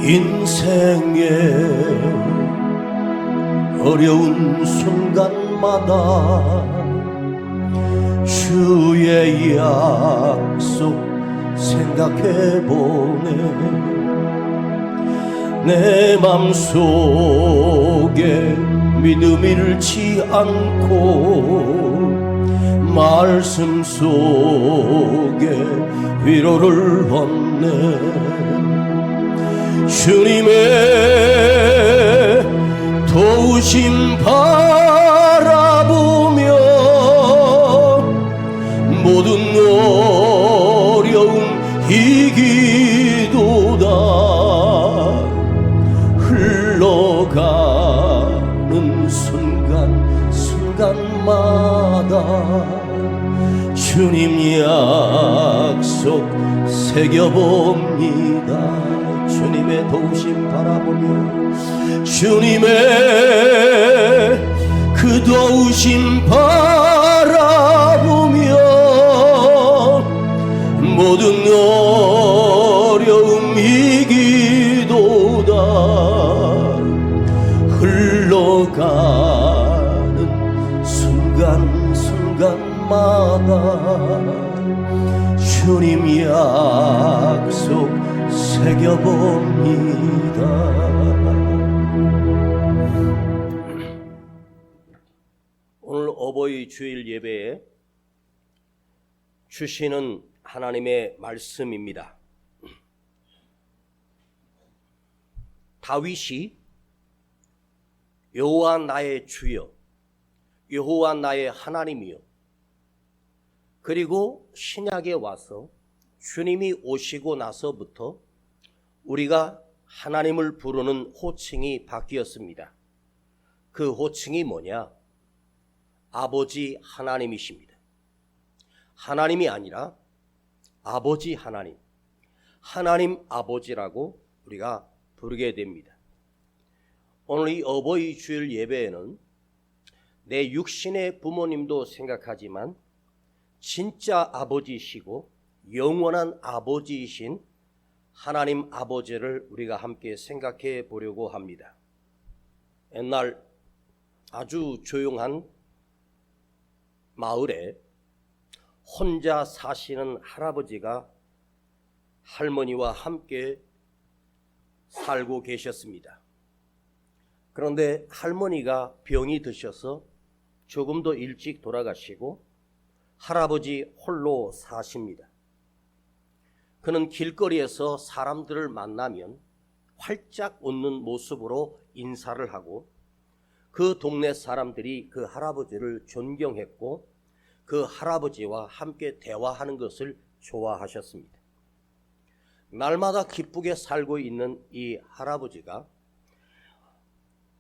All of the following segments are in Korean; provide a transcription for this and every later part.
인생의 어려운 순간마다 주의 약속 생각해보네. 내 맘속에 믿음 잃지 않고 말씀 속에 위로를 얻네. 주님의 도우심 바라보며 모든 어려움 이기도다. 흘러가는 순간순간마다 주님 약속 새겨봅니다. 주님의 도우심 바라보며 주님의 그 도우심 바라보며 모든 어려움 이기도다. 흘러가는 순간순간마다 주님 약속 새겨봅니다. 오늘 어버이 주일 예배에 주시는 하나님의 말씀입니다. 다윗이 여호와 나의 주여, 여호와 나의 하나님이여, 그리고 신약에 와서 주님이 오시고 나서부터 우리가 하나님을 부르는 호칭이 바뀌었습니다. 그 호칭이 뭐냐? 아버지 하나님이십니다. 하나님이 아니라 아버지 하나님, 하나님 아버지라고 우리가 부르게 됩니다. 오늘 이 어버이 주일 예배에는 내 육신의 부모님도 생각하지만 진짜 아버지이시고 영원한 아버지이신 하나님 아버지를 우리가 함께 생각해 보려고 합니다. 옛날 아주 조용한 마을에 혼자 사시는 할아버지가 할머니와 함께 살고 계셨습니다. 그런데 할머니가 병이 드셔서 조금 더 일찍 돌아가시고 할아버지 홀로 사십니다. 그는 길거리에서 사람들을 만나면 활짝 웃는 모습으로 인사를 하고 그 동네 사람들이 그 할아버지를 존경했고 그 할아버지와 함께 대화하는 것을 좋아하셨습니다. 날마다 기쁘게 살고 있는 이 할아버지가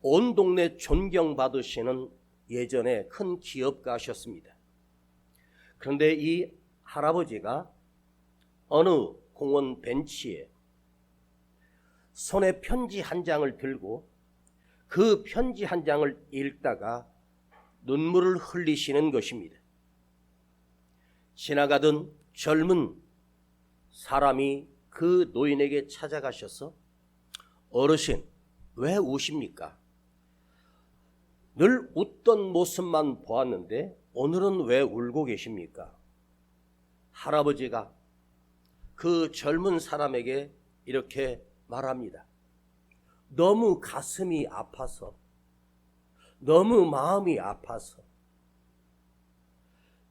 온 동네 존경받으시는 예전에 큰 기업가셨습니다. 그런데 이 할아버지가 어느 공원 벤치에 손에 편지 한 장을 들고 그 편지 한 장을 읽다가 눈물을 흘리시는 것입니다. 지나가던 젊은 사람이 그 노인에게 찾아가셔서 어르신, 왜 우십니까? 늘 웃던 모습만 보았는데 오늘은 왜 울고 계십니까? 할아버지가 그 젊은 사람에게 이렇게 말합니다. 너무 가슴이 아파서, 너무 마음이 아파서.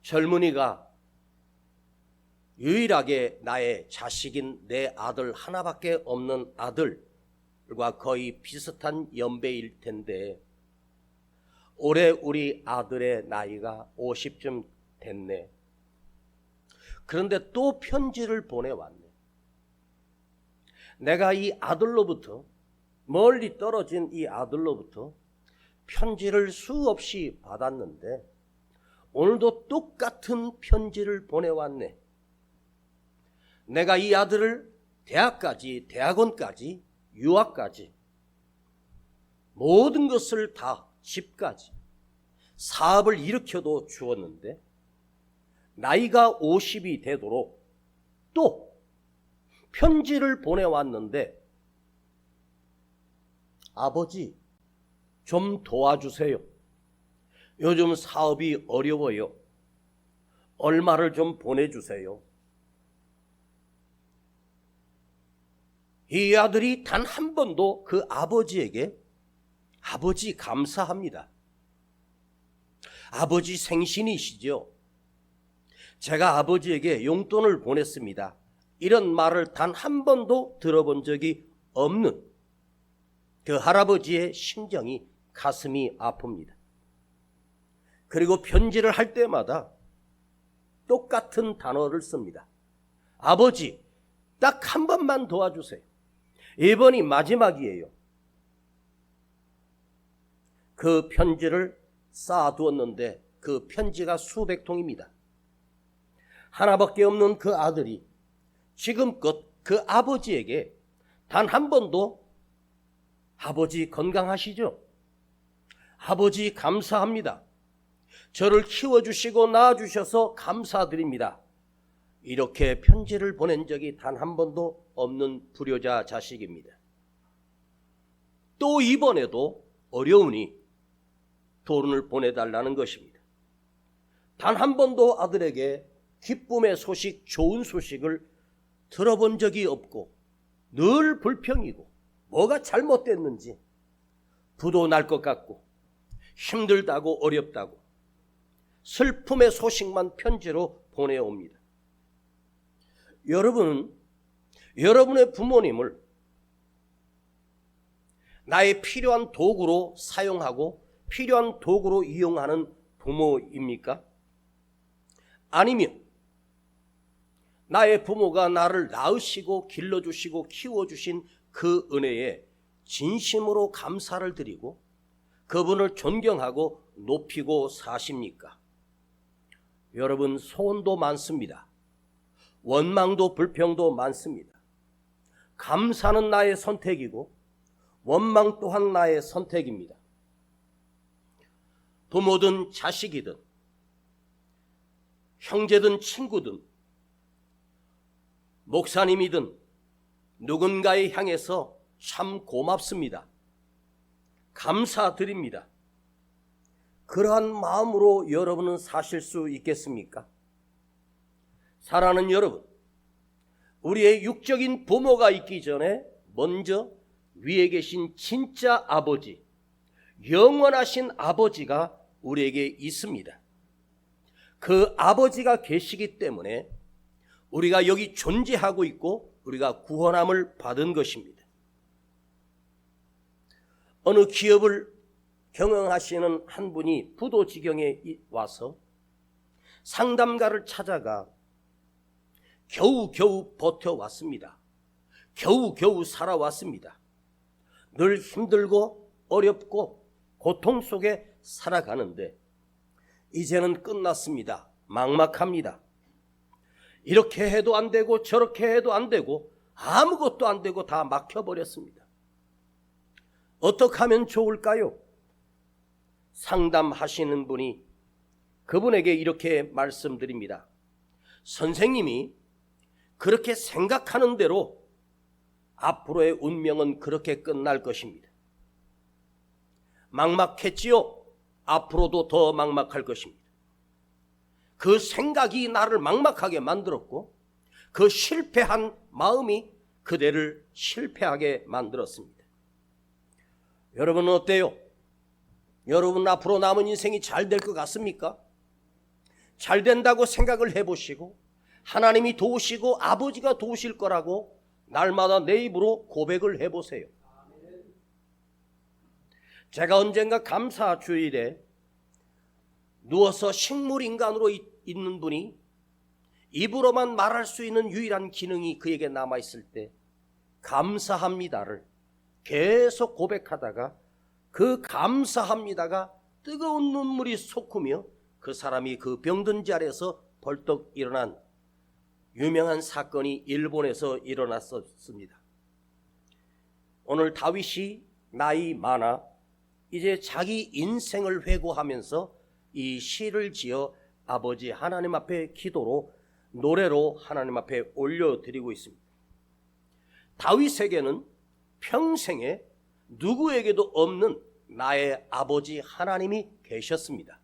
젊은이가 유일하게 나의 자식인 내 아들 하나밖에 없는 아들과 거의 비슷한 연배일 텐데 올해 우리 아들의 나이가 50쯤 됐네. 그런데 또 편지를 보내왔네. 내가 이 아들로부터, 멀리 떨어진 이 아들로부터 편지를 수없이 받았는데 오늘도 똑같은 편지를 보내왔네. 내가 이 아들을 대학까지, 대학원까지, 유학까지 모든 것을 다, 집까지, 사업을 일으켜도 주었는데 나이가 50이 되도록 또 편지를 보내왔는데 아버지, 좀 도와주세요. 요즘 사업이 어려워요. 얼마를 좀 보내주세요. 이 아들이 단 한 번도 그 아버지에게 아버지 감사합니다. 아버지 생신이시죠. 제가 아버지에게 용돈을 보냈습니다. 이런 말을 단 한 번도 들어본 적이 없는 그 할아버지의 심정이 가슴이 아픕니다. 그리고 편지를 할 때마다 똑같은 단어를 씁니다. 아버지, 딱 한 번만 도와주세요. 이번이 마지막이에요. 그 편지를 쌓아두었는데 그 편지가 수백 통입니다. 하나밖에 없는 그 아들이 지금껏 그 아버지에게 단 한 번도 아버지 건강하시죠? 아버지 감사합니다. 저를 키워주시고 낳아주셔서 감사드립니다. 이렇게 편지를 보낸 적이 단 한 번도 없는 불효자 자식입니다. 또 이번에도 어려우니 돈을 보내달라는 것입니다. 단 한 번도 아들에게 기쁨의 소식, 좋은 소식을 들어본 적이 없고 늘 불평이고 뭐가 잘못됐는지 부도 날 것 같고 힘들다고 어렵다고 슬픔의 소식만 편지로 보내옵니다. 여러분은 여러분의 부모님을 나의 필요한 도구로 사용하고 필요한 도구로 이용하는 부모입니까? 아니면 나의 부모가 나를 낳으시고 길러주시고 키워주신 그 은혜에 진심으로 감사를 드리고 그분을 존경하고 높이고 사십니까? 여러분, 소원도 많습니다. 원망도 불평도 많습니다. 감사는 나의 선택이고 원망 또한 나의 선택입니다. 부모든 자식이든 형제든 친구든 목사님이든 누군가에 향해서 참 고맙습니다. 감사드립니다. 그러한 마음으로 여러분은 사실 수 있겠습니까? 사랑하는 여러분, 우리의 육적인 부모가 있기 전에 먼저 위에 계신 진짜 아버지, 영원하신 아버지가 우리에게 있습니다. 그 아버지가 계시기 때문에 우리가 여기 존재하고 있고 우리가 구원함을 받은 것입니다. 어느 기업을 경영하시는 한 분이 부도지경에 와서 상담가를 찾아가 겨우겨우 버텨왔습니다. 겨우겨우 살아왔습니다. 늘 힘들고 어렵고 고통 속에 살아가는데 이제는 끝났습니다. 막막합니다. 이렇게 해도 안 되고 저렇게 해도 안 되고 아무것도 안 되고 다 막혀버렸습니다. 어떻게 하면 좋을까요? 상담하시는 분이 그분에게 이렇게 말씀드립니다. 선생님이 그렇게 생각하는 대로 앞으로의 운명은 그렇게 끝날 것입니다. 막막했지요? 앞으로도 더 막막할 것입니다. 그 생각이 나를 막막하게 만들었고 그 실패한 마음이 그대를 실패하게 만들었습니다. 여러분은 어때요? 여러분 앞으로 남은 인생이 잘 될 것 같습니까? 잘 된다고 생각을 해보시고 하나님이 도우시고 아버지가 도우실 거라고 날마다 내 입으로 고백을 해보세요. 제가 언젠가 감사 주일에 누워서 식물인간으로 있는 분이 입으로만 말할 수 있는 유일한 기능이 그에게 남아있을 때 감사합니다를 계속 고백하다가 그 감사합니다가 뜨거운 눈물이 솟구며 그 사람이 그 병든 자리에서 벌떡 일어난 유명한 사건이 일본에서 일어났었습니다. 오늘 다윗이 나이 많아 이제 자기 인생을 회고하면서 이 시를 지어 아버지 하나님 앞에 기도로 노래로 하나님 앞에 올려드리고 있습니다. 다윗에게는 평생에 누구에게도 없는 나의 아버지 하나님이 계셨습니다.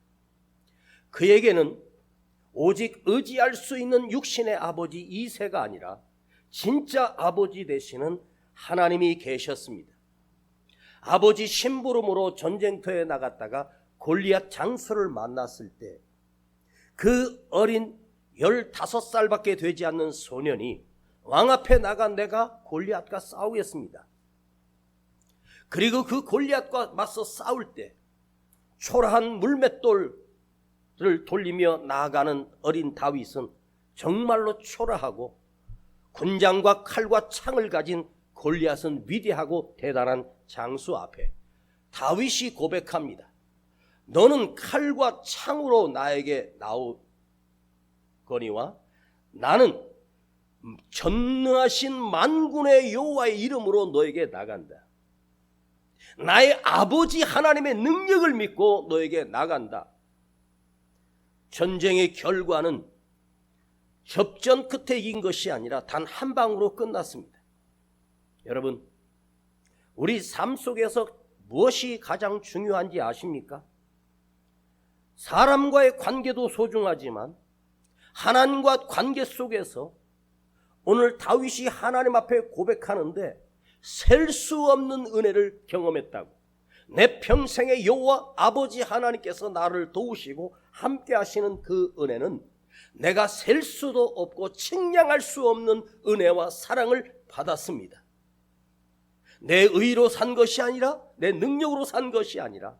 그에게는 오직 의지할 수 있는 육신의 아버지 이새가 아니라 진짜 아버지 되시는 하나님이 계셨습니다. 아버지 심부름으로 전쟁터에 나갔다가 골리앗 장수를 만났을 때 그 어린 15살밖에 되지 않는 소년이 왕 앞에 나가 내가 골리앗과 싸우겠습니다. 그리고 그 골리앗과 맞서 싸울 때 초라한 물맷돌을 돌리며 나아가는 어린 다윗은 정말로 초라하고 군장과 칼과 창을 가진 골리앗은 위대하고 대단한 장수 앞에 다윗이 고백합니다. 너는 칼과 창으로 나에게 나오거니와 나는 전능하신 만군의 여호와의 이름으로 너에게 나간다. 나의 아버지 하나님의 능력을 믿고 너에게 나간다. 전쟁의 결과는 접전 끝에 이긴 것이 아니라 단 한 방으로 끝났습니다. 여러분, 우리 삶 속에서 무엇이 가장 중요한지 아십니까? 사람과의 관계도 소중하지만 하나님과 관계 속에서 오늘 다윗이 하나님 앞에 고백하는데 셀 수 없는 은혜를 경험했다고. 내 평생의 여호와 아버지 하나님께서 나를 도우시고 함께 하시는 그 은혜는 내가 셀 수도 없고 측량할 수 없는 은혜와 사랑을 받았습니다. 내 의로 산 것이 아니라 내 능력으로 산 것이 아니라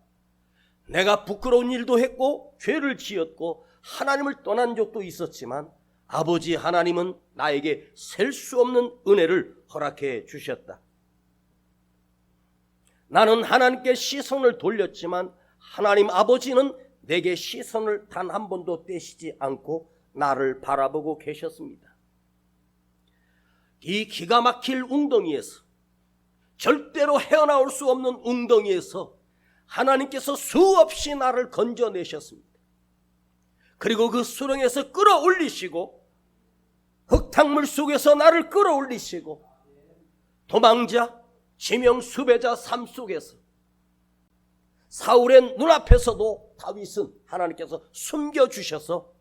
내가 부끄러운 일도 했고 죄를 지었고 하나님을 떠난 적도 있었지만 아버지 하나님은 나에게 셀 수 없는 은혜를 허락해 주셨다. 나는 하나님께 시선을 돌렸지만 하나님 아버지는 내게 시선을 단 한 번도 떼시지 않고 나를 바라보고 계셨습니다. 이 기가 막힐 웅덩이에서, 절대로 헤어나올 수 없는 웅덩이에서 하나님께서 수없이 나를 건져내셨습니다. 그리고 그 수렁에서 끌어올리시고 흙탕물 속에서 나를 끌어올리시고 도망자, 지명 수배자 삶 속에서 사울의 눈앞에서도 다윗은 하나님께서 숨겨주셔서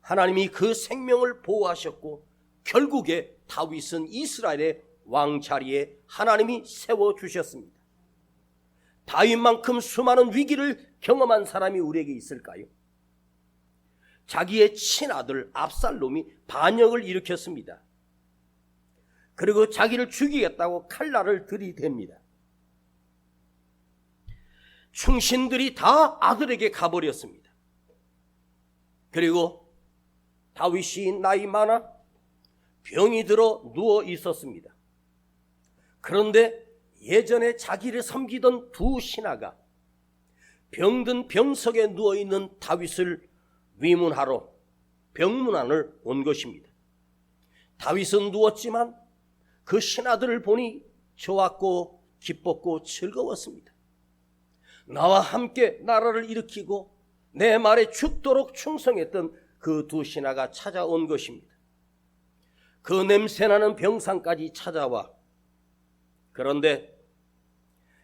하나님이 그 생명을 보호하셨고 결국에 다윗은 이스라엘의 왕 자리에 하나님이 세워주셨습니다. 다윗만큼 수많은 위기를 경험한 사람이 우리에게 있을까요? 자기의 친아들 압살롬이 반역을 일으켰습니다. 그리고 자기를 죽이겠다고 칼날을 들이댑니다. 충신들이 다 아들에게 가버렸습니다. 그리고 다윗이 나이 많아 병이 들어 누워 있었습니다. 그런데 예전에 자기를 섬기던 두 신하가 병든 병석에 누워있는 다윗을 위문하러 병문안을 온 것입니다. 다윗은 누웠지만 그 신하들을 보니 좋았고 기뻤고 즐거웠습니다. 나와 함께 나라를 일으키고 내 말에 죽도록 충성했던 그 두 신하가 찾아온 것입니다. 그 냄새나는 병상까지 찾아와, 그런데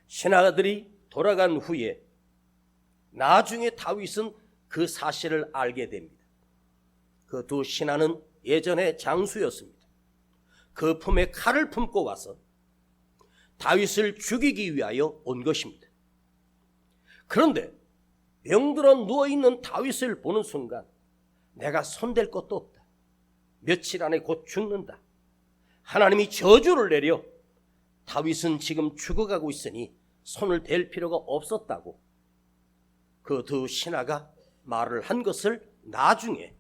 신하들이 돌아간 후에 나중에 다윗은 그 사실을 알게 됩니다. 그 두 신하는 예전에 장수였습니다. 그 품에 칼을 품고 와서 다윗을 죽이기 위하여 온 것입니다. 그런데 병들어 누워있는 다윗을 보는 순간 내가 손댈 것도 없다. 며칠 안에 곧 죽는다. 하나님이 저주를 내려 다윗은 지금 죽어가고 있으니 손을 댈 필요가 없었다고 그 두 신하가 말을 한 것을 나중에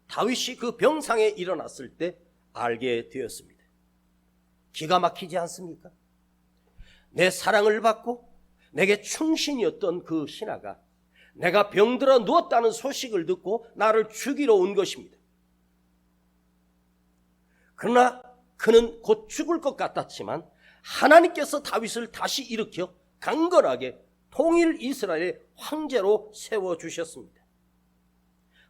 다윗이 그 병상에 일어났을 때 알게 되었습니다. 기가 막히지 않습니까? 내 사랑을 받고 내게 충신이었던 그 신하가 내가 병들어 누웠다는 소식을 듣고 나를 죽이러 온 것입니다. 그러나 그는 곧 죽을 것 같았지만 하나님께서 다윗을 다시 일으켜 강건하게 통일 이스라엘의 황제로 세워주셨습니다.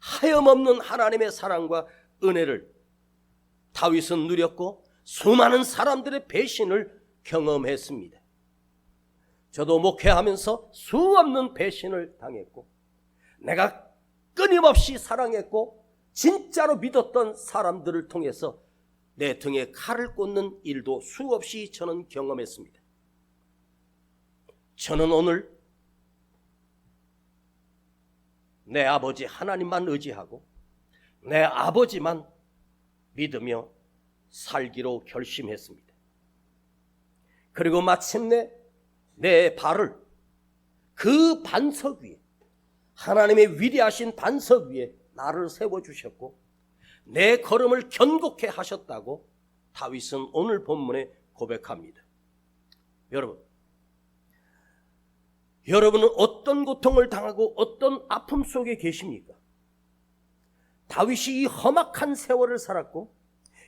하염없는 하나님의 사랑과 은혜를 다윗은 누렸고 수많은 사람들의 배신을 경험했습니다. 저도 목회하면서 수없는 배신을 당했고, 내가 끊임없이 사랑했고 진짜로 믿었던 사람들을 통해서 내 등에 칼을 꽂는 일도 수없이 저는 경험했습니다. 저는 오늘 내 아버지 하나님만 의지하고 내 아버지만 믿으며 살기로 결심했습니다. 그리고 마침내 내 발을 그 반석 위에, 하나님의 위대하신 반석 위에 나를 세워주셨고 내 걸음을 견고케 하셨다고 다윗은 오늘 본문에 고백합니다. 여러분은 어떤 고통을 당하고 어떤 아픔 속에 계십니까? 다윗이 이 험악한 세월을 살았고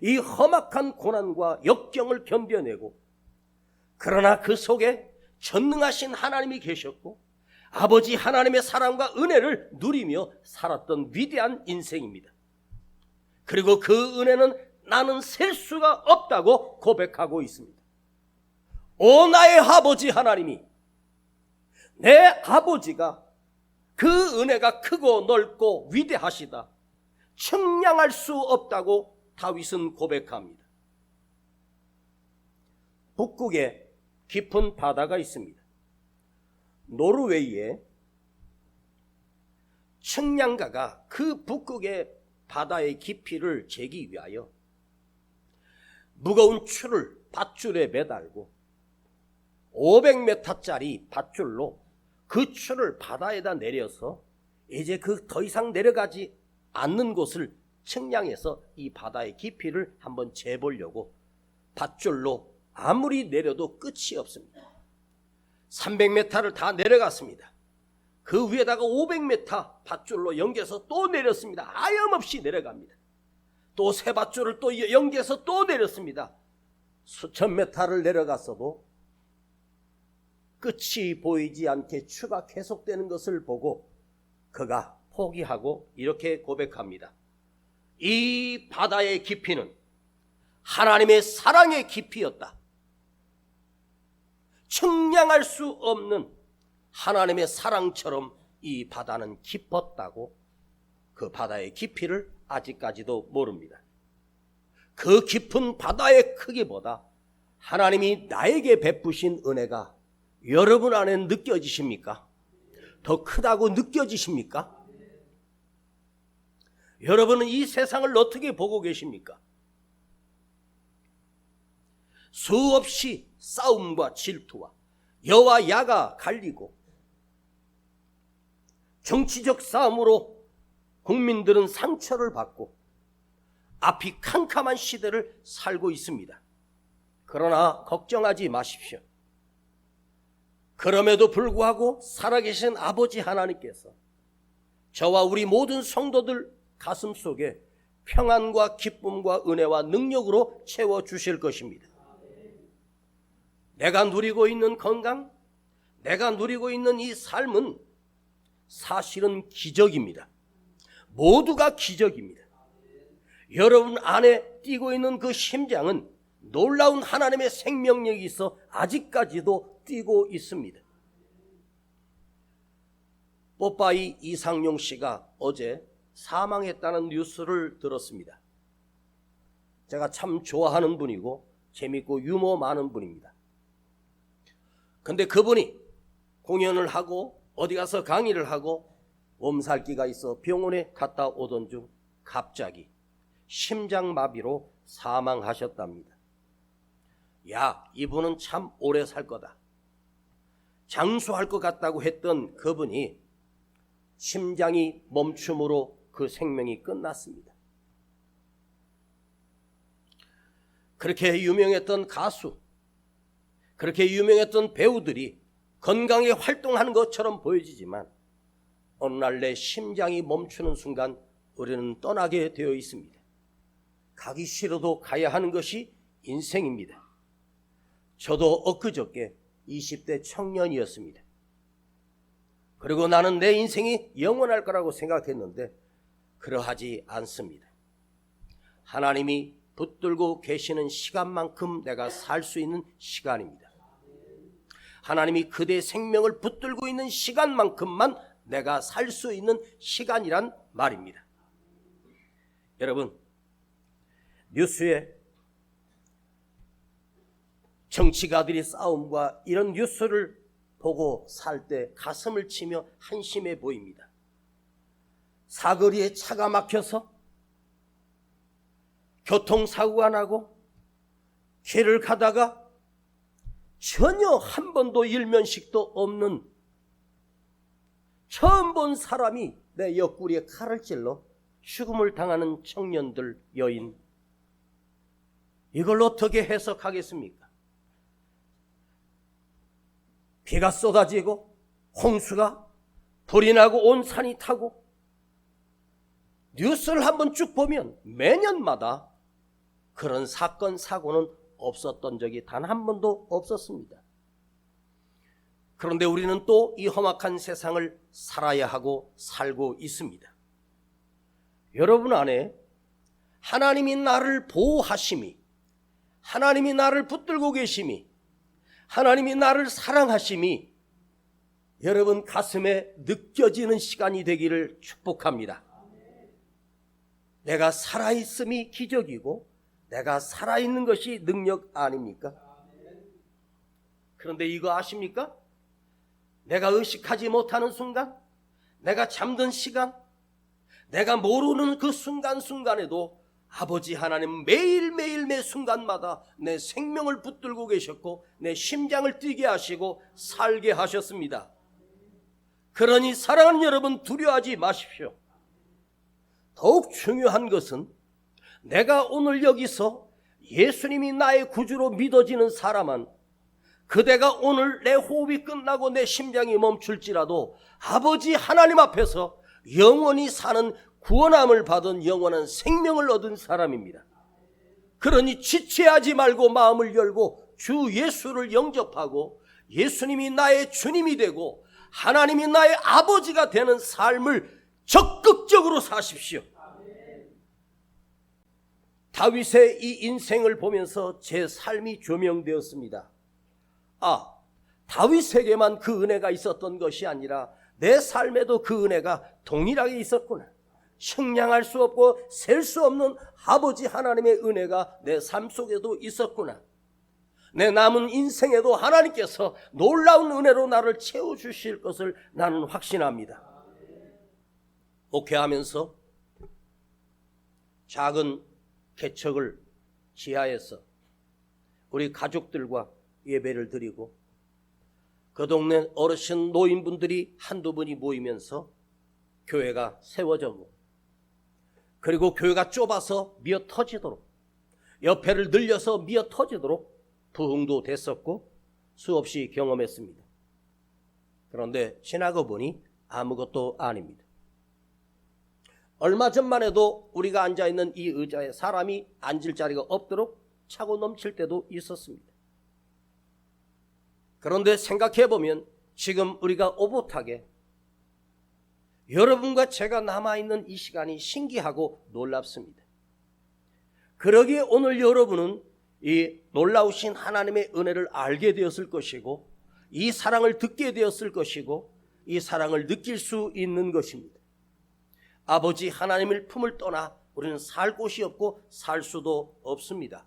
이 험악한 고난과 역경을 견뎌내고, 그러나 그 속에 전능하신 하나님이 계셨고 아버지 하나님의 사랑과 은혜를 누리며 살았던 위대한 인생입니다. 그리고 그 은혜는 나는 셀 수가 없다고 고백하고 있습니다. 오 나의 아버지 하나님이, 내 아버지가 그 은혜가 크고 넓고 위대하시다, 측량할 수 없다고 다윗은 고백합니다. 북극에 깊은 바다가 있습니다. 노르웨이에 측량가가 그 북극의 바다의 깊이를 재기 위하여 무거운 줄을 밧줄에 매달고 500m짜리 밧줄로 그 줄을 바다에다 내려서 이제 그 더 이상 내려가지 않는 곳을 측량해서 이 바다의 깊이를 한번 재보려고 밧줄로 아무리 내려도 끝이 없습니다. 300m를 다 내려갔습니다. 그 위에다가 500m 밧줄로 연결해서 또 내렸습니다. 하염없이 내려갑니다. 또 새 밧줄을 또 연결해서 또 내렸습니다. 수천 메타를 내려갔어도 끝이 보이지 않게 추가 계속되는 것을 보고 그가 포기하고 이렇게 고백합니다. 이 바다의 깊이는 하나님의 사랑의 깊이였다. 측량할 수 없는 하나님의 사랑처럼 이 바다는 깊었다고, 그 바다의 깊이를 아직까지도 모릅니다. 그 깊은 바다의 크기보다 하나님이 나에게 베푸신 은혜가 여러분 안에 느껴지십니까? 더 크다고 느껴지십니까? 여러분은 이 세상을 어떻게 보고 계십니까? 수없이 싸움과 질투와 여와 야가 갈리고 정치적 싸움으로 국민들은 상처를 받고 앞이 캄캄한 시대를 살고 있습니다. 그러나 걱정하지 마십시오. 그럼에도 불구하고 살아계신 아버지 하나님께서 저와 우리 모든 성도들 가슴 속에 평안과 기쁨과 은혜와 능력으로 채워주실 것입니다. 내가 누리고 있는 건강, 내가 누리고 있는 이 삶은 사실은 기적입니다. 모두가 기적입니다. 여러분 안에 뛰고 있는 그 심장은 놀라운 하나님의 생명력이 있어 아직까지도 뛰고 있습니다. 뽀빠이 이상용 씨가 어제 사망했다는 뉴스를 들었습니다. 제가 참 좋아하는 분이고 재밌고 유머 많은 분입니다. 근데 그분이 공연을 하고 어디 가서 강의를 하고 몸살기가 있어 병원에 갔다 오던 중 갑자기 심장마비로 사망하셨답니다. 야, 이분은 참 오래 살 거다. 장수할 것 같다고 했던 그분이 심장이 멈춤으로 그 생명이 끝났습니다. 그렇게 유명했던 가수, 그렇게 유명했던 배우들이 건강에 활동하는 것처럼 보여지지만 어느 날 내 심장이 멈추는 순간 우리는 떠나게 되어 있습니다. 가기 싫어도 가야 하는 것이 인생입니다. 저도 엊그저께 20대 청년이었습니다. 그리고 나는 내 인생이 영원할 거라고 생각했는데 그러하지 않습니다. 하나님이 붙들고 계시는 시간만큼 내가 살 수 있는 시간입니다. 하나님이 그대의 생명을 붙들고 있는 시간만큼만 내가 살 수 있는 시간이란 말입니다. 여러분, 뉴스에 정치가들이 싸움과 이런 뉴스를 보고 살 때 가슴을 치며 한심해 보입니다. 사거리에 차가 막혀서 교통사고가 나고 길을 가다가 전혀 한 번도 일면식도 없는 처음 본 사람이 내 옆구리에 칼을 찔러 죽음을 당하는 청년들, 여인, 이걸 어떻게 해석하겠습니까? 비가 쏟아지고 홍수가 불이 나고 온 산이 타고, 뉴스를 한번 쭉 보면 매년마다 그런 사건 사고는 없었던 적이 단 한 번도 없었습니다. 그런데 우리는 또 이 험악한 세상을 살아야 하고 살고 있습니다. 여러분 안에 하나님이 나를 보호하심이, 하나님이 나를 붙들고 계심이, 하나님이 나를 사랑하심이 여러분 가슴에 느껴지는 시간이 되기를 축복합니다. 내가 살아있음이 기적이고 내가 살아있는 것이 능력 아닙니까? 그런데 이거 아십니까? 내가 의식하지 못하는 순간, 내가 잠든 시간, 내가 모르는 그 순간순간에도 아버지 하나님 매일매일 매 순간마다 내 생명을 붙들고 계셨고 내 심장을 뛰게 하시고 살게 하셨습니다. 그러니 사랑하는 여러분, 두려워하지 마십시오. 더욱 중요한 것은 내가 오늘 여기서 예수님이 나의 구주로 믿어지는 사람은 그대가 오늘 내 호흡이 끝나고 내 심장이 멈출지라도 아버지 하나님 앞에서 영원히 사는 구원함을 받은 영원한 생명을 얻은 사람입니다. 그러니 지체하지 말고 마음을 열고 주 예수를 영접하고 예수님이 나의 주님이 되고 하나님이 나의 아버지가 되는 삶을 적극적으로 사십시오. 다윗의 이 인생을 보면서 제 삶이 조명되었습니다. 아, 다윗에게만 그 은혜가 있었던 것이 아니라 내 삶에도 그 은혜가 동일하게 있었구나. 측량할 수 없고 셀 수 없는 아버지 하나님의 은혜가 내 삶 속에도 있었구나. 내 남은 인생에도 하나님께서 놀라운 은혜로 나를 채워주실 것을 나는 확신합니다. 목회하면서 작은 개척을 지하에서 우리 가족들과 예배를 드리고 그 동네 어르신 노인분들이 한두 분이 모이면서 교회가 세워졌고, 그리고 교회가 좁아서 미어 터지도록, 옆에를 늘려서 미어 터지도록 부흥도 됐었고 수없이 경험했습니다. 그런데 지나고 보니 아무것도 아닙니다. 얼마 전만 해도 우리가 앉아있는 이 의자에 사람이 앉을 자리가 없도록 차고 넘칠 때도 있었습니다. 그런데 생각해보면 지금 우리가 오붓하게 여러분과 제가 남아있는 이 시간이 신기하고 놀랍습니다. 그러기에 오늘 여러분은 이 놀라우신 하나님의 은혜를 알게 되었을 것이고 이 사랑을 듣게 되었을 것이고 이 사랑을 느낄 수 있는 것입니다. 아버지 하나님의 품을 떠나 우리는 살 곳이 없고 살 수도 없습니다.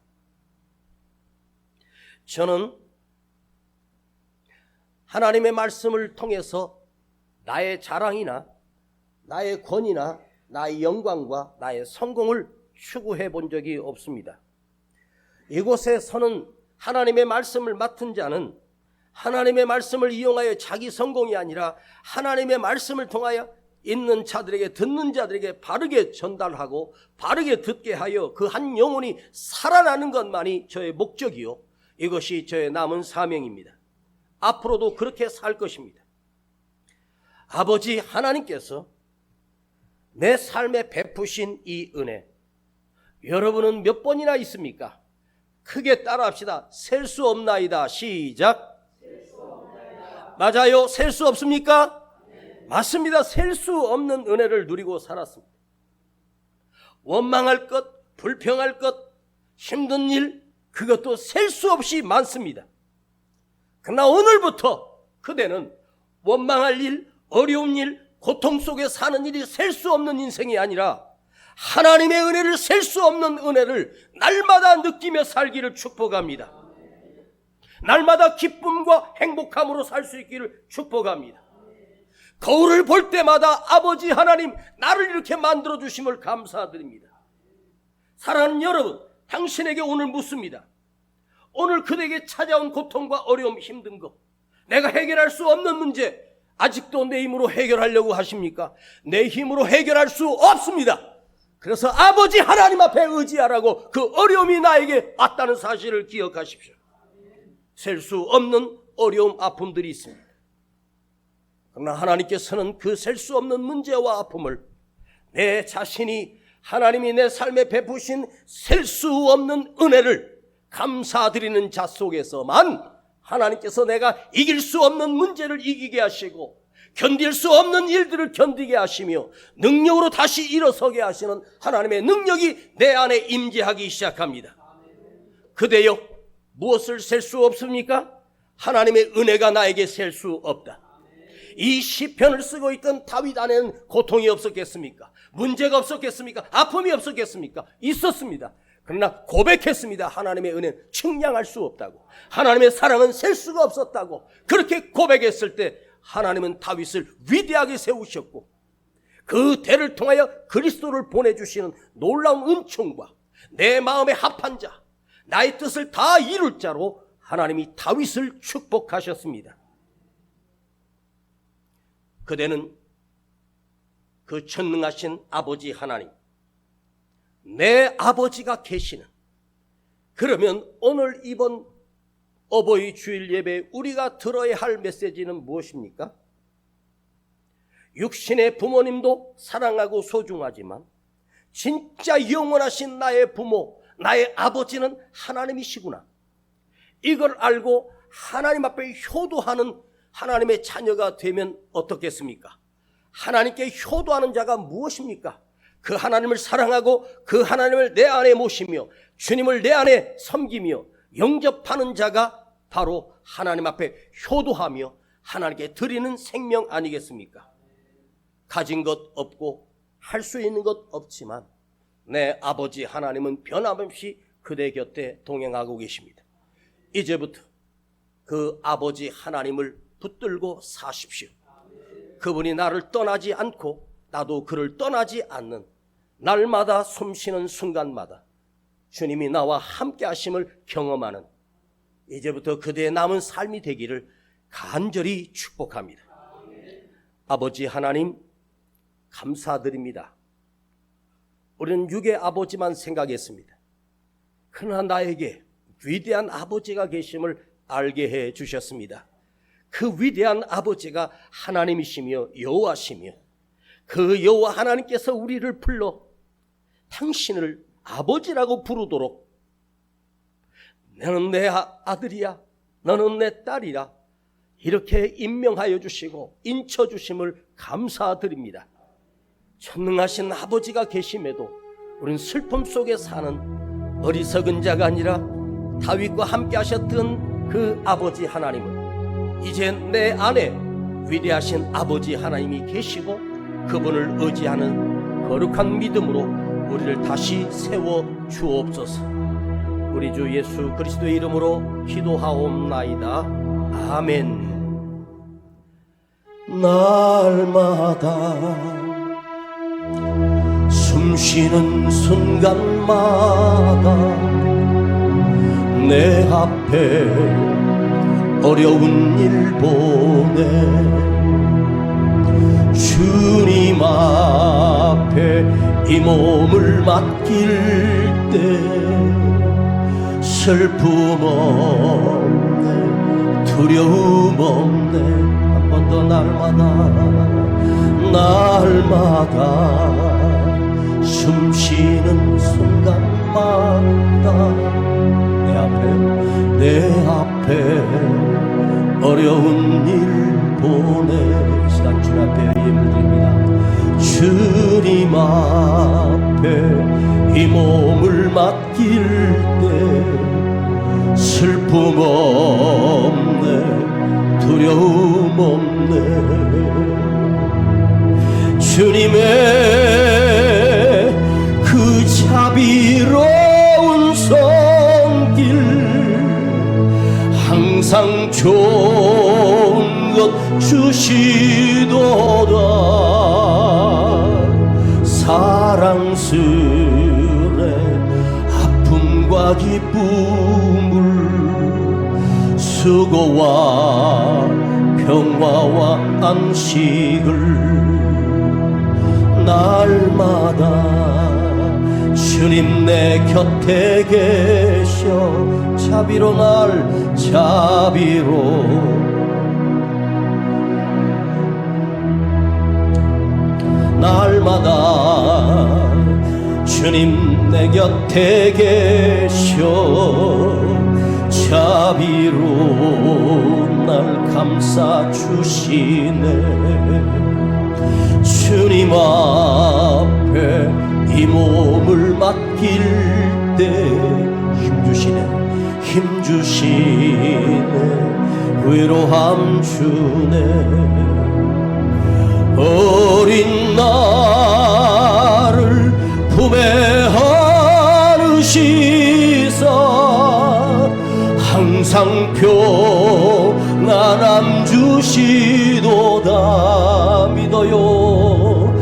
저는 하나님의 말씀을 통해서 나의 자랑이나 나의 권위나 나의 영광과 나의 성공을 추구해 본 적이 없습니다. 이곳에서는 하나님의 말씀을 맡은 자는 하나님의 말씀을 이용하여 자기 성공이 아니라 하나님의 말씀을 통하여 있는 자들에게, 듣는 자들에게 바르게 전달하고 바르게 듣게 하여 그 한 영혼이 살아나는 것만이 저의 목적이요, 이것이 저의 남은 사명입니다. 앞으로도 그렇게 살 것입니다. 아버지 하나님께서 내 삶에 베푸신 이 은혜, 여러분은 몇 번이나 있습니까? 크게 따라합시다. 셀 수 없나이다. 시작. 맞아요. 셀 수 없습니까? 맞습니다. 셀 수 없는 은혜를 누리고 살았습니다. 원망할 것, 불평할 것, 힘든 일, 그것도 셀 수 없이 많습니다. 그러나 오늘부터 그대는 원망할 일, 어려운 일, 고통 속에 사는 일이 셀 수 없는 인생이 아니라 하나님의 은혜를 셀 수 없는 은혜를 날마다 느끼며 살기를 축복합니다. 날마다 기쁨과 행복함으로 살 수 있기를 축복합니다. 거울을 볼 때마다 아버지 하나님, 나를 이렇게 만들어주심을 감사드립니다. 사랑하는 여러분, 당신에게 오늘 묻습니다. 오늘 그대에게 찾아온 고통과 어려움, 힘든 것, 내가 해결할 수 없는 문제, 아직도 내 힘으로 해결하려고 하십니까? 내 힘으로 해결할 수 없습니다. 그래서 아버지 하나님 앞에 의지하라고, 그 어려움이 나에게 왔다는 사실을 기억하십시오. 셀 수 없는 어려움, 아픔들이 있습니다. 그러나 하나님께서는 그 셀 수 없는 문제와 아픔을 내 자신이, 하나님이 내 삶에 베푸신 셀 수 없는 은혜를 감사드리는 자 속에서만 하나님께서 내가 이길 수 없는 문제를 이기게 하시고 견딜 수 없는 일들을 견디게 하시며 능력으로 다시 일어서게 하시는 하나님의 능력이 내 안에 임재하기 시작합니다. 그대여, 무엇을 셀 수 없습니까? 하나님의 은혜가 나에게 셀 수 없다. 이 시편을 쓰고 있던 다윗 안에는 고통이 없었겠습니까? 문제가 없었겠습니까? 아픔이 없었겠습니까? 있었습니다. 그러나 고백했습니다. 하나님의 은혜는 측량할 수 없다고, 하나님의 사랑은 셀 수가 없었다고. 그렇게 고백했을 때 하나님은 다윗을 위대하게 세우셨고 그 대를 통하여 그리스도를 보내주시는 놀라운 은총과 내 마음에 합한 자, 나의 뜻을 다 이룰 자로 하나님이 다윗을 축복하셨습니다. 그대는 그 전능하신 아버지 하나님, 내 아버지가 계시는, 그러면 오늘 이번 어버이 주일 예배에 우리가 들어야 할 메시지는 무엇입니까? 육신의 부모님도 사랑하고 소중하지만 진짜 영원하신 나의 부모, 나의 아버지는 하나님이시구나. 이걸 알고 하나님 앞에 효도하는 하나님의 자녀가 되면 어떻겠습니까? 하나님께 효도하는 자가 무엇입니까? 그 하나님을 사랑하고 그 하나님을 내 안에 모시며 주님을 내 안에 섬기며 영접하는 자가 바로 하나님 앞에 효도하며 하나님께 드리는 생명 아니겠습니까? 가진 것 없고 할 수 있는 것 없지만 내 아버지 하나님은 변함없이 그대 곁에 동행하고 계십니다. 이제부터 그 아버지 하나님을 붙들고 사십시오. 그분이 나를 떠나지 않고 나도 그를 떠나지 않는, 날마다 숨쉬는 순간마다 주님이 나와 함께 하심을 경험하는 이제부터 그대의 남은 삶이 되기를 간절히 축복합니다. 아버지 하나님, 감사드립니다. 우리는 육의 아버지만 생각했습니다. 그러나 나에게 위대한 아버지가 계심을 알게 해 주셨습니다. 그 위대한 아버지가 하나님이시며 여호와시며 그 여호와 하나님께서 우리를 불러 당신을 아버지라고 부르도록, 너는 내 아들이야, 너는 내 딸이라 이렇게 임명하여 주시고 인쳐 주심을 감사드립니다. 전능하신 아버지가 계심에도 우리는 슬픔 속에 사는 어리석은 자가 아니라 다윗과 함께 하셨던 그 아버지 하나님을 이제 내 안에 위대하신 아버지 하나님이 계시고 그분을 의지하는 거룩한 믿음으로 우리를 다시 세워 주옵소서. 우리 주 예수 그리스도의 이름으로 기도하옵나이다. 아멘. 날마다 숨쉬는 순간마다 내 앞에 어려운 일 보내 주님 앞에 이 몸을 맡길 때 슬픔 없네, 두려움 없네. 한 번 더 날마다 숨쉬는 순간마다 내 앞에 어려운 일 보내 시간 주님 앞에 예물드립니다. 주님 앞에 이 몸을 맡길 때 슬픔 없네, 두려움 없네. 주님의 그 자비로운 손길 항상 좋은 것 주시도다. 사랑스레 아픔과 기쁨을 수고와 평화와 안식을 날마다 주님 내 곁에 계셔 자비로 날 자비로 날마다 주님 내 곁에 계셔 자비로 날 감싸 주시네. 주님 앞에 이 몸을 맡길 때 힘주시네 위로함 주네. 어린 나를 품에 안으시사 항상 평안함 주시도다. 믿어요.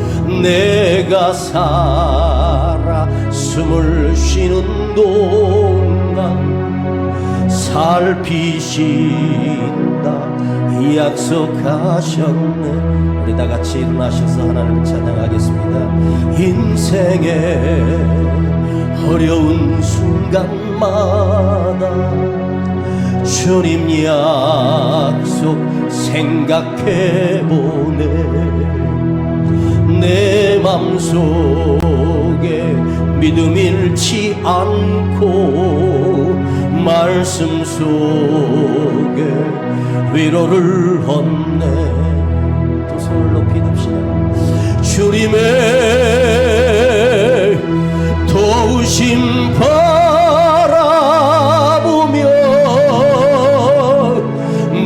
내가 살아 숨을 쉬는 동안 살피신다 약속하셨네. 우리 다 같이 일어나셔서 하나님을 찬양하겠습니다. 인생의 어려운 순간마다 주님 약속 생각해보네. 내 맘속에 믿음 잃지 않고 말씀 속에 위로를 얻네. 또 손을 높이 듭시다. 주님의 도우심 바라보며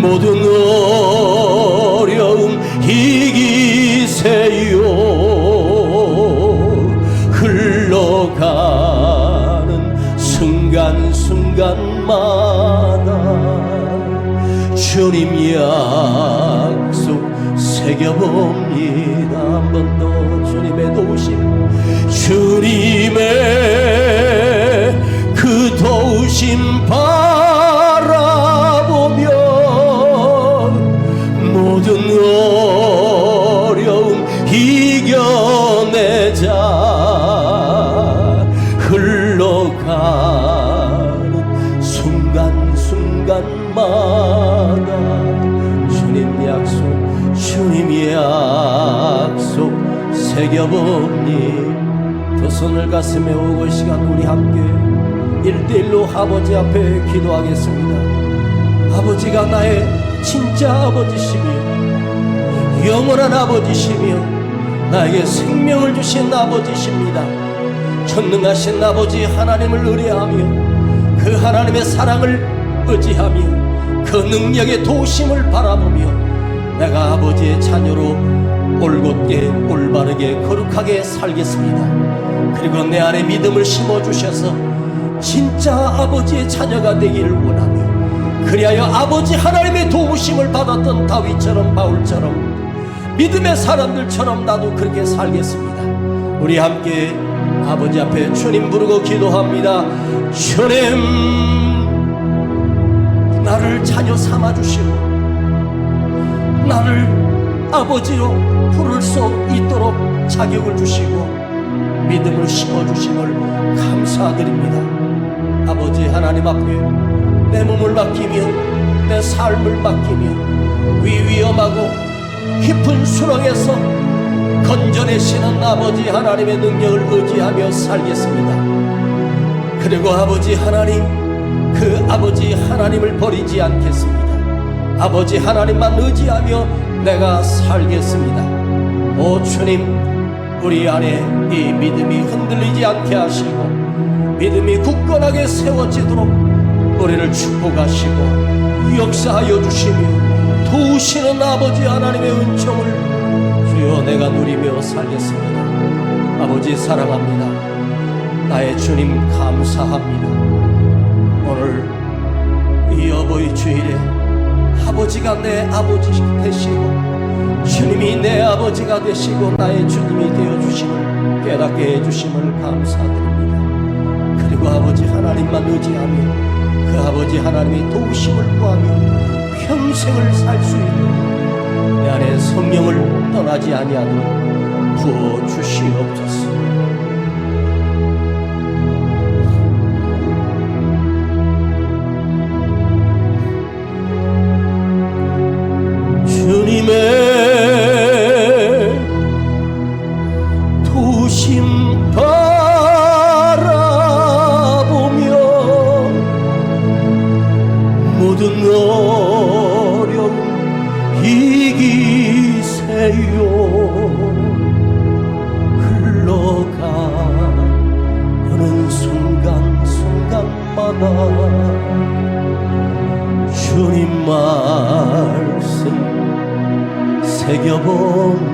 모든 어려움 이기세요. 흘러가는 순간순간마다 주님 약속 새겨봅니다. 한 번 더 주님의 도우심, 주님의 그 도우심 바라보며 모든 어려움 이겨내자. 흘러가는 순간순간마다 주님 약속 새겨봅니. 두 손을 가슴에 오고 이 시간 우리 함께 1대1로 아버지 앞에 기도하겠습니다. 아버지가 나의 진짜 아버지시며 영원한 아버지시며 나에게 생명을 주신 아버지십니다. 전능하신 아버지 하나님을 의뢰하며 그 하나님의 사랑을 의지하며 그 능력의 도우심을 바라보며 내가 아버지의 자녀로 올곧게 올바르게 거룩하게 살겠습니다. 그리고 내 안에 믿음을 심어주셔서 진짜 아버지의 자녀가 되기를 원하며 그리하여 아버지 하나님의 도우심을 받았던 다윗처럼 바울처럼 믿음의 사람들처럼 나도 그렇게 살겠습니다. 우리 함께 아버지 앞에 주님 부르고 기도합니다. 주님, 나를 자녀 삼아주시고 나를 아버지로 부를 수 있도록 자격을 주시고 믿음을 심어주심을 감사드립니다. 아버지 하나님 앞에 내 몸을 맡기며 내 삶을 맡기며 위험하고 깊은 수렁에서 건져내시는 아버지 하나님의 능력을 의지하며 살겠습니다. 그리고 아버지 하나님, 그 아버지 하나님을 버리지 않겠습니다. 아버지 하나님만 의지하며 내가 살겠습니다. 오 주님, 우리 안에 이 믿음이 흔들리지 않게 하시고 믿음이 굳건하게 세워지도록 우리를 축복하시고 역사하여 주시며 도우시는 아버지 하나님의 은총을 주여 내가 누리며 살겠습니다. 아버지 사랑합니다. 나의 주님 감사합니다. 오늘 이 어버이 주일에 아버지가 내 아버지 되시고 주님이 내 아버지가 되시고 나의 주님이 되어주심을 깨닫게 해주심을 감사드립니다. 그리고 아버지 하나님만 의지하며 그 아버지 하나님의 도우심을 구하며 평생을 살 수 있는 내 안에 성령을 떠나지 아니하도록 부어주시옵소서. 주님의 도우심 바라보며 모든 어려움 이기세요. 흘러가는 순간순간마다 주님 말씀 새겨봅니다.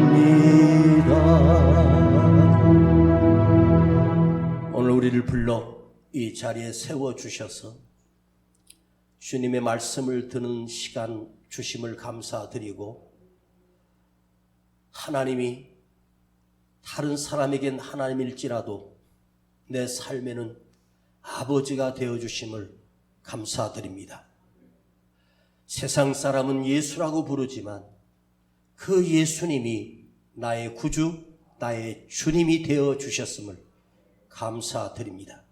오늘 우리를 불러 이 자리에 세워주셔서 주님의 말씀을 듣는 시간 주심을 감사드리고, 하나님이 다른 사람에겐 하나님일지라도 내 삶에는 아버지가 되어주심을 감사드립니다. 세상 사람은 예수라고 부르지만 그 예수님이 나의 구주, 나의 주님이 되어주셨음을 감사드립니다.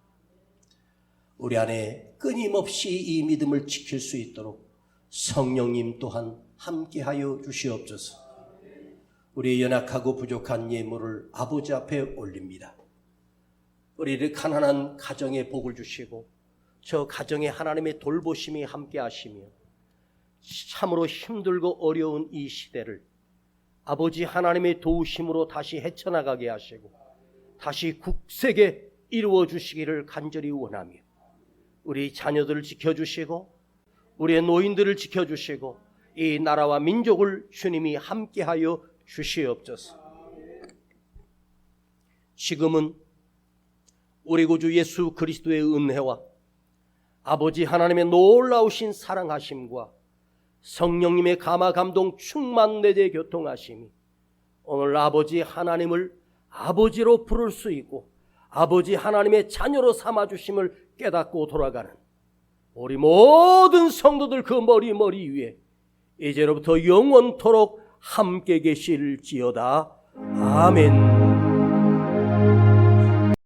우리 안에 끊임없이 이 믿음을 지킬 수 있도록 성령님 또한 함께하여 주시옵소서. 우리의 연약하고 부족한 예물을 아버지 앞에 올립니다. 우리를 가난한 가정에 복을 주시고 저 가정에 하나님의 돌보심이 함께하시며 참으로 힘들고 어려운 이 시대를 아버지 하나님의 도우심으로 다시 헤쳐나가게 하시고 다시 굳세게 이루어 주시기를 간절히 원하며, 우리 자녀들을 지켜주시고 우리의 노인들을 지켜주시고 이 나라와 민족을 주님이 함께하여 주시옵소서. 지금은 우리 구주 예수 그리스도의 은혜와 아버지 하나님의 놀라우신 사랑하심과 성령님의 감화 감동 충만 내재 교통하심이 오늘 아버지 하나님을 아버지로 부를 수 있고 아버지 하나님의 자녀로 삼아주심을 깨닫고 돌아가는 우리 모든 성도들 그 머리 위에 이제로부터 영원토록 함께 계실지어다. 아멘.